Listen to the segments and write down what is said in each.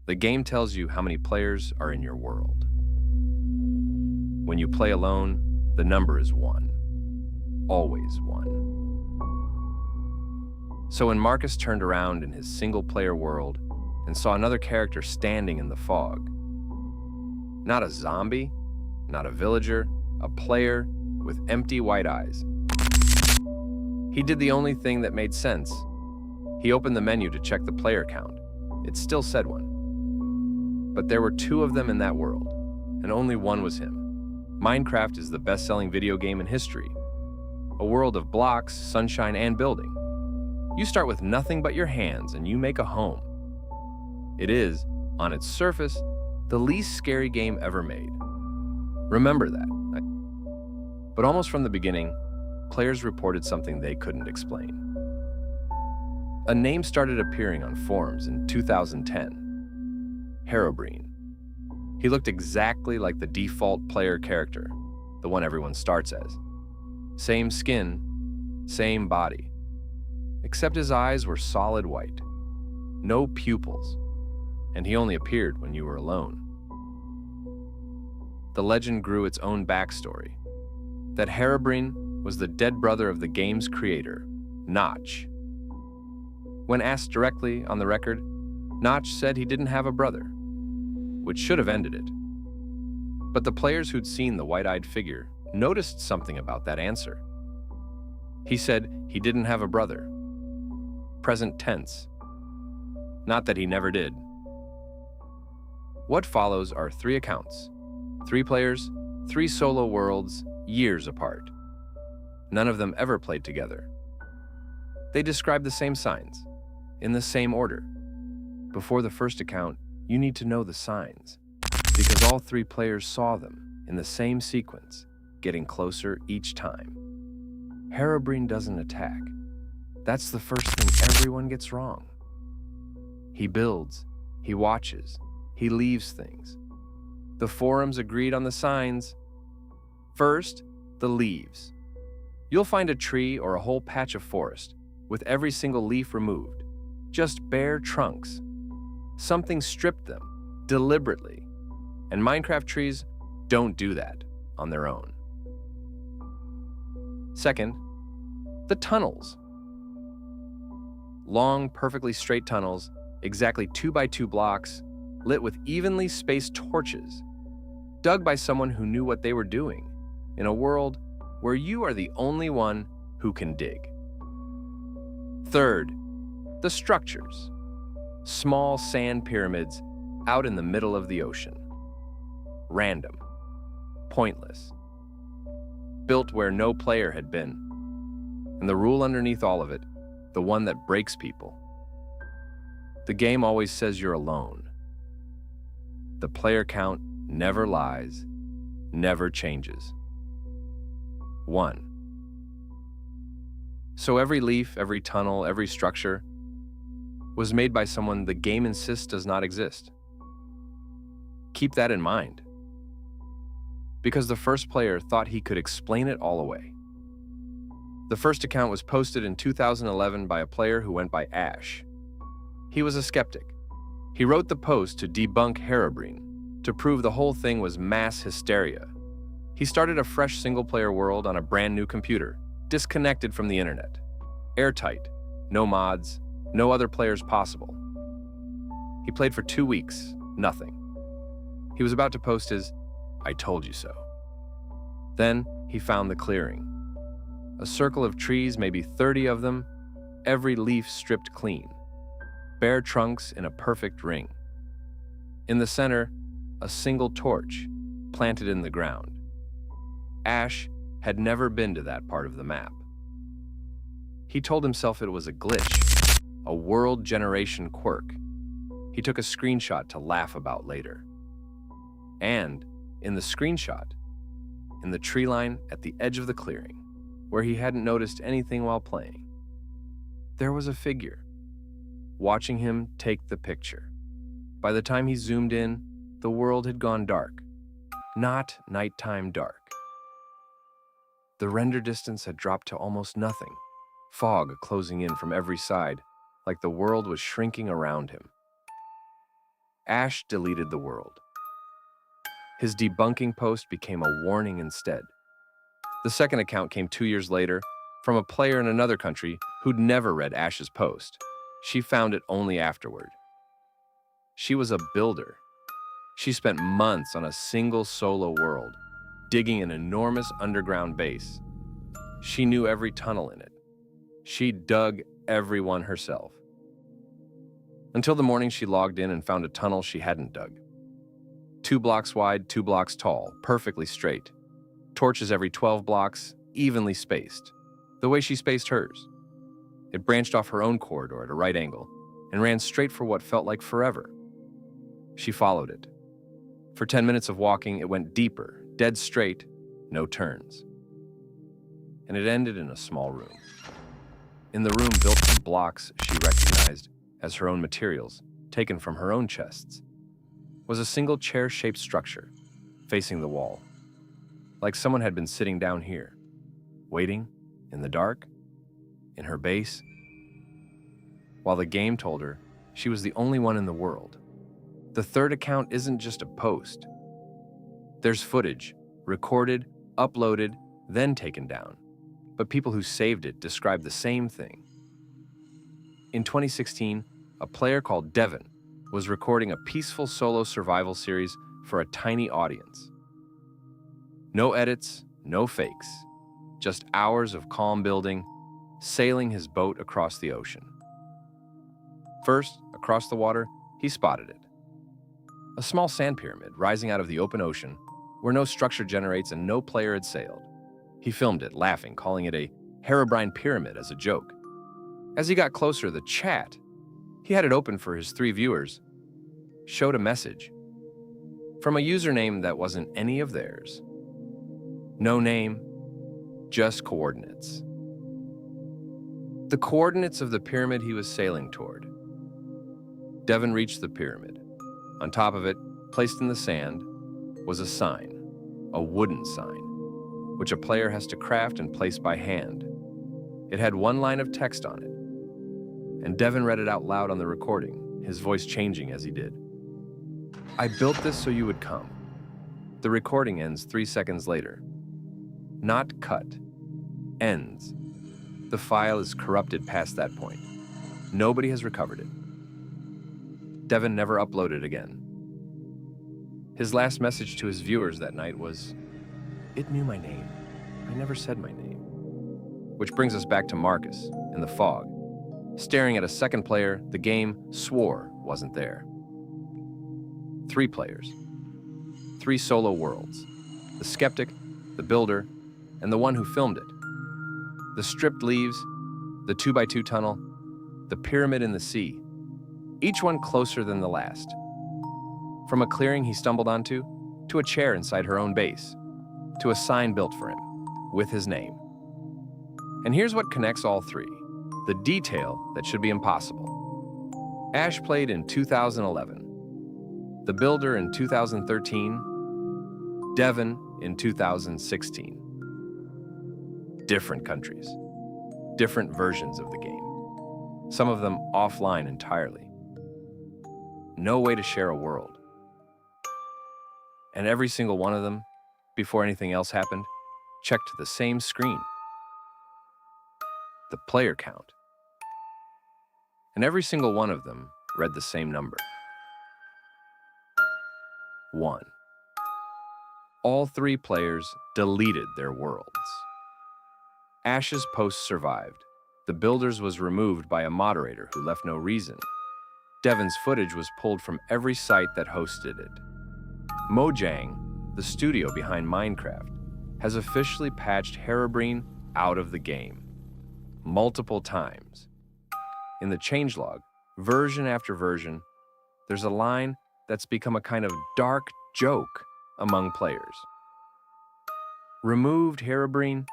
The game tells you how many players are in your world. When you play alone, the number is 1. Always 1. So when Marcus turned around in his single-player world and saw another character standing in the fog, not a zombie, not a villager, a player with empty white eyes, he did the only thing that made sense. He opened the menu to check the player count. It still said 1. But there were 2 of them in that world, and only one was him. Minecraft is the best-selling video game in history. A world of blocks, sunshine, and building. You start with nothing but your hands and you make a home. It is, on its surface, the least scary game ever made. Remember that. But almost from the beginning, players reported something they couldn't explain. A name started appearing on forums in 2010. Herobrine. He looked exactly like the default player character, the one everyone starts as. Same skin, same body. Except his eyes were solid white. No pupils. And he only appeared when you were alone. The legend grew its own backstory. That Herobrine was the dead brother of the game's creator, Notch. When asked directly on the record, Notch said he didn't have a brother, which should have ended it. But the players who'd seen the white-eyed figure noticed something about that answer. He said he didn't have a brother. Present tense. Not that he never did. What follows are 3 accounts. 3 players, 3 solo worlds, years apart. None of them ever played together. They describe the same signs, in the same order. Before the first account, you need to know the signs, because all 3 players saw them in the same sequence, getting closer each time. Herobrine doesn't attack. That's the first thing everyone gets wrong. He builds, he watches, he leaves things. The forums agreed on the signs. First, the leaves. You'll find a tree or a whole patch of forest with every single leaf removed, just bare trunks. Something stripped them, deliberately. And Minecraft trees don't do that on their own. Second, the tunnels. Long, perfectly straight tunnels, exactly 2 by 2 blocks, lit with evenly spaced torches, dug by someone who knew what they were doing, in a world where you are the only one who can dig. Third, the structures. Small sand pyramids out in the middle of the ocean. Random. Pointless. Built where no player had been. And the rule underneath all of it, the one that breaks people. The game always says you're alone. The player count never lies, never changes. 1. So every leaf, every tunnel, every structure was made by someone the game insists does not exist. Keep that in mind. Because the first player thought he could explain it all away. The first account was posted in 2011 by a player who went by Ash. He was a skeptic. He wrote the post to debunk Herobrine, to prove the whole thing was mass hysteria. He started a fresh single-player world on a brand new computer, disconnected from the internet. Airtight, no mods, no other players possible. He played for 2 weeks, nothing. He was about to post his "I told you so." Then he found the clearing. A circle of trees, maybe 30 of them, every leaf stripped clean. Bare trunks in a perfect ring. In the center, a single torch planted in the ground. Ash had never been to that part of the map. He told himself it was a glitch, a world generation quirk. He took a screenshot to laugh about later. And in the screenshot, in the tree line at the edge of the clearing, where he hadn't noticed anything while playing, there was a figure, watching him take the picture. By the time he zoomed in, the world had gone dark. Not nighttime dark. The render distance had dropped to almost nothing, fog closing in from every side, like the world was shrinking around him. Ash deleted the world. His debunking post became a warning instead. The second account came 2 years later from a player in another country who'd never read Ash's post. She found it only afterward. She was a builder. She spent months on a single solo world, digging an enormous underground base. She knew every tunnel in it. She dug every one herself. Until the morning she logged in and found a tunnel she hadn't dug. 2 blocks wide, 2 blocks tall, perfectly straight. Torches every 12 blocks, evenly spaced, the way she spaced hers. It branched off her own corridor at a right angle and ran straight for what felt like forever. She followed it. For 10 minutes of walking, it went deeper, dead straight, no turns. And it ended in a small room. In the room built from blocks she recognized as her own materials, taken from her own chests, was a single chair-shaped structure facing the wall, like someone had been sitting down here, waiting, in the dark, in her base, while the game told her she was the only one in the world. The third account isn't just a post. There's footage, recorded, uploaded, then taken down. But people who saved it describe the same thing. In 2016, a player called Devin was recording a peaceful solo survival series for a tiny audience. No edits, no fakes, just hours of calm building, sailing his boat across the ocean. First, across the water, he spotted it. A small sand pyramid rising out of the open ocean where no structure generates and no player had sailed. He filmed it, laughing, calling it a Herobrine pyramid as a joke. As he got closer, the chat, he had it open for his 3 viewers, showed a message from a username that wasn't any of theirs. No name, just coordinates. The coordinates of the pyramid he was sailing toward. Devin reached the pyramid. On top of it, placed in the sand, was a sign, a wooden sign, which a player has to craft and place by hand. It had 1 line of text on it, and Devin read it out loud on the recording, his voice changing as he did. "I built this so you would come." The recording ends 3 seconds later. Not cut. Ends. The file is corrupted past that point. Nobody has recovered it. Devin never uploaded again. His last message to his viewers that night was, "It knew my name. I never said my name." Which brings us back to Marcus in the fog, staring at a second player the game swore wasn't there. 3 players. 3 solo worlds. The skeptic, the builder, and the one who filmed it. The stripped leaves, the 2x2 tunnel, the pyramid in the sea, each one closer than the last. From a clearing he stumbled onto, to a chair inside her own base, to a sign built for him, with his name. And here's what connects all 3, the detail that should be impossible. Ash played in 2011, the builder in 2013, Devin in 2016. Different countries, different versions of the game, some of them offline entirely. No way to share a world. And every single one of them, before anything else happened, checked the same screen. The player count. And every single one of them read the same number. 1. All 3 players deleted their worlds. Ash's post survived. The builder's was removed by a moderator who left no reason. Devin's footage was pulled from every site that hosted it. Mojang, the studio behind Minecraft, has officially patched Herobrine out of the game. Multiple times. In the changelog, version after version, there's a line that's become a kind of dark joke among players. Removed Herobrine?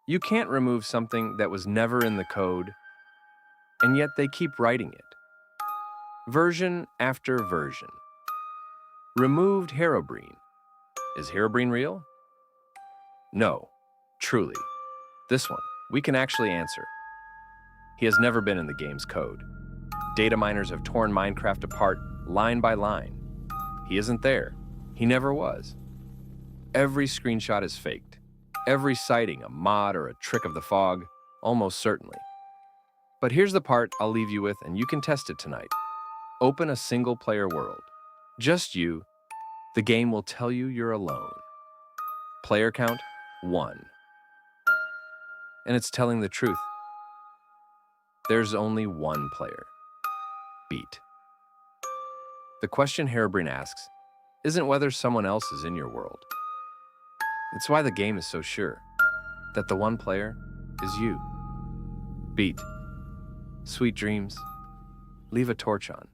You can't remove something that was never in the code, and yet they keep writing it. Version after version. Removed Herobrine. Is Herobrine real? No, truly. This one, we can actually answer. He has never been in the game's code. Data miners have torn Minecraft apart line by line. He isn't there. He never was. Every screenshot is faked. Every sighting a mod or a trick of the fog, almost certainly. But here's the part I'll leave you with, and you can test it tonight. Open a single-player world. Just you. The game will tell you you're alone. Player count, 1. And it's telling the truth. There's only one player. Beat. The question Herobrine asks isn't whether someone else is in your world. It's why the game is so sure that the one player is you. Beat. Sweet dreams. Leave a torch on.